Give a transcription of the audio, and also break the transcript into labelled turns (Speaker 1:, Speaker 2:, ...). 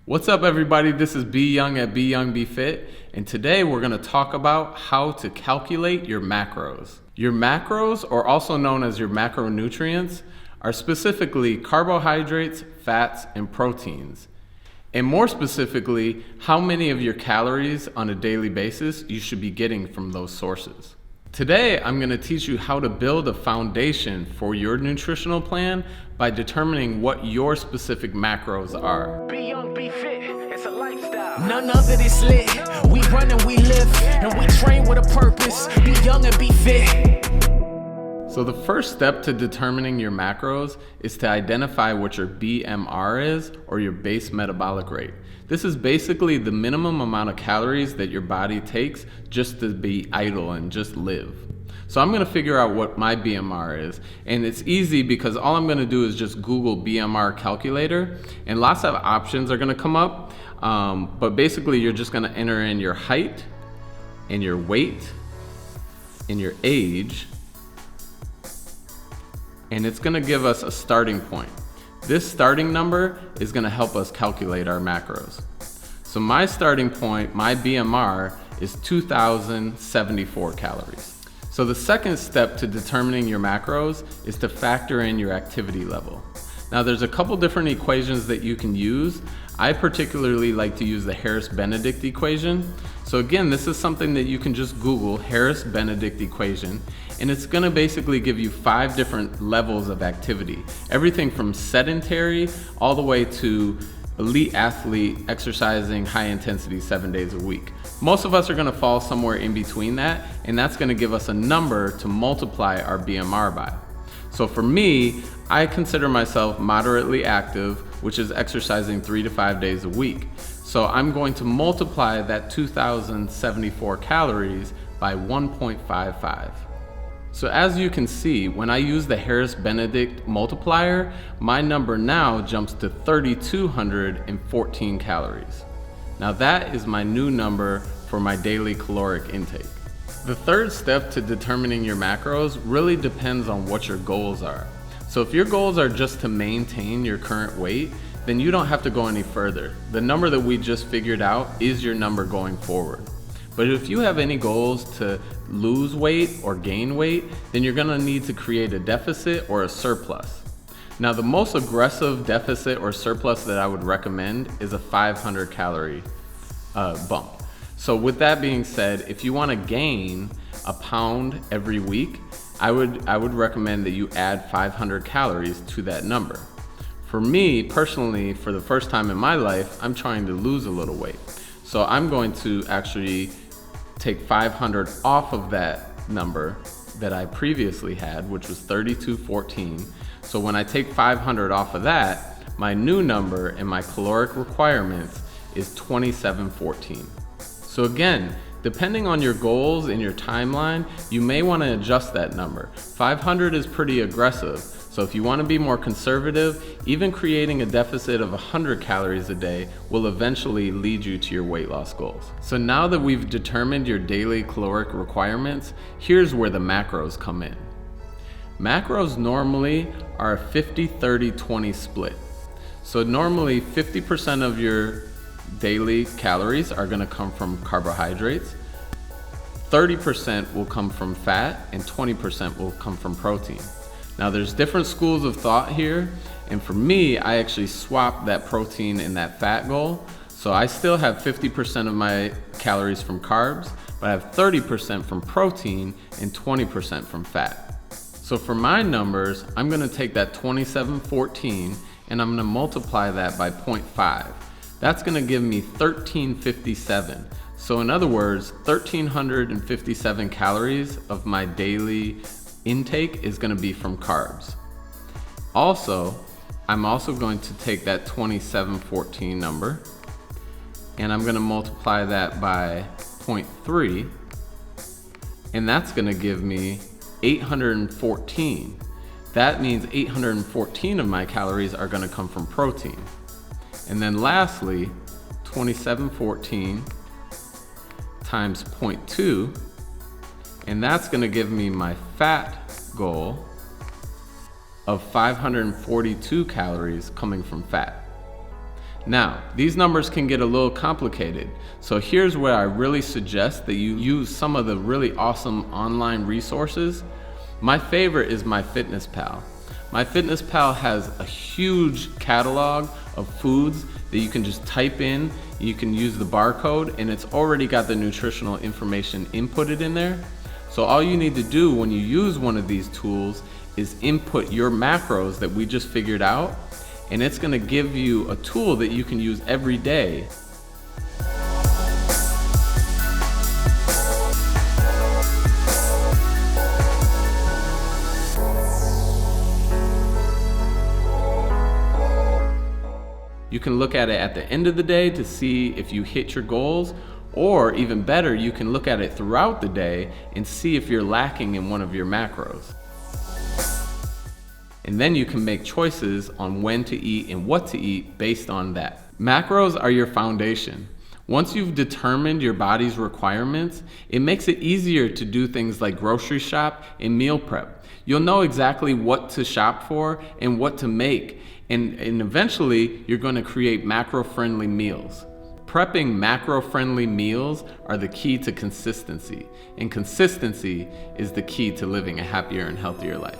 Speaker 1: What's up, everybody? This is Be Young at Be Young Be Fit, and today we're going to talk about how to calculate your macros. Your macros, or also known as your macronutrients, are specifically carbohydrates, fats, and proteins. And more specifically, how many of your calories on a daily basis you should be getting from those sources. Today, I'm going to teach you how to build a foundation for your nutritional plan by determining what your specific macros are.
Speaker 2: Be young, be fit, it's a lifestyle. None of it is lit. We run and we live, and we train with a purpose. Be young and be fit.
Speaker 1: So the first step to determining your macros is to identify what your BMR is, or your base metabolic rate. This is basically the minimum amount of calories that your body takes just to be idle and just live. So I'm going to figure out what my BMR is, and it's easy because all I'm going to do is just Google BMR calculator, and lots of options are going to come up, but basically you're just going to enter in your height and your weight and your age, and it's going to give us a starting point. This starting number is going to help us calculate our macros. So my starting point, my BMR, is 2,074 calories. So the second step to determining your macros is to factor in your activity level. Now there's a couple different equations that you can use. I particularly like to use the Harris-Benedict equation. So again, this is something that you can just Google, Harris-Benedict equation, and it's gonna basically give you 5 different levels of activity. Everything from sedentary all the way to elite athlete exercising high intensity 7 days a week. Most of us are gonna fall somewhere in between that, and that's gonna give us a number to multiply our BMR by. So for me, I consider myself moderately active, which is exercising 3 to 5 days a week. So I'm going to multiply that 2,074 calories by 1.55. So as you can see, when I use the Harris-Benedict multiplier, my number now jumps to 3,214 calories. Now that is my new number for my daily caloric intake. The third step to determining your macros really depends on what your goals are. So if your goals are just to maintain your current weight, then you don't have to go any further. The number that we just figured out is your number going forward. But if you have any goals to lose weight or gain weight, then you're gonna need to create a deficit or a surplus. Now the most aggressive deficit or surplus that I would recommend is a 500 calorie bump. So with that being said, if you wanna gain a pound every week, I would recommend that you add 500 calories to that number. For me personally, for the first time in my life, I'm trying to lose a little weight. So I'm going to actually take 500 off of that number that I previously had, which was 3,214. So when I take 500 off of that, my new number and my caloric requirements is 2,714. So again, depending on your goals and your timeline, you may want to adjust that number. 500 is pretty aggressive. So if you want to be more conservative, even creating a deficit of 100 calories a day will eventually lead you to your weight loss goals. So now that we've determined your daily caloric requirements, here's where the macros come in. Macros normally are a 50-30-20 split. So normally 50% of your daily calories are going to come from carbohydrates, 30% will come from fat, and 20% will come from protein. Now there's different schools of thought here, and for me, I actually swapped that protein and that fat goal. So I still have 50% of my calories from carbs, but I have 30% from protein and 20% from fat. So for my numbers, I'm gonna take that 2,714 and I'm gonna multiply that by 0.5. That's gonna give me 1,357. So in other words, 1,357 calories of my daily intake is going to be from carbs. Also, I'm also going to take that 2,714 number and I'm going to multiply that by 0.3, and that's going to give me 814. That means 814 of my calories are going to come from protein. And then lastly, 2,714 times 0.2, and that's going to give me my fat goal of 542 calories coming from fat. Now, these numbers can get a little complicated, so here's where I really suggest that you use some of the really awesome online resources. My favorite is MyFitnessPal. MyFitnessPal has a huge catalog of foods that you can just type in. You can use the barcode and it's already got the nutritional information inputted in there. So all you need to do when you use one of these tools is input your macros that we just figured out, and it's gonna give you a tool that you can use every day. You can look at it at the end of the day to see if you hit your goals, or even better, you can look at it throughout the day and see if you're lacking in one of your macros. And then you can make choices on when to eat and what to eat based on that. Macros are your foundation. Once you've determined your body's requirements, it makes it easier to do things like grocery shop and meal prep. You'll know exactly what to shop for and what to make, and eventually you're going to create macro-friendly meals. Prepping macro-friendly meals are the key to consistency, and consistency is the key to living a happier and healthier life.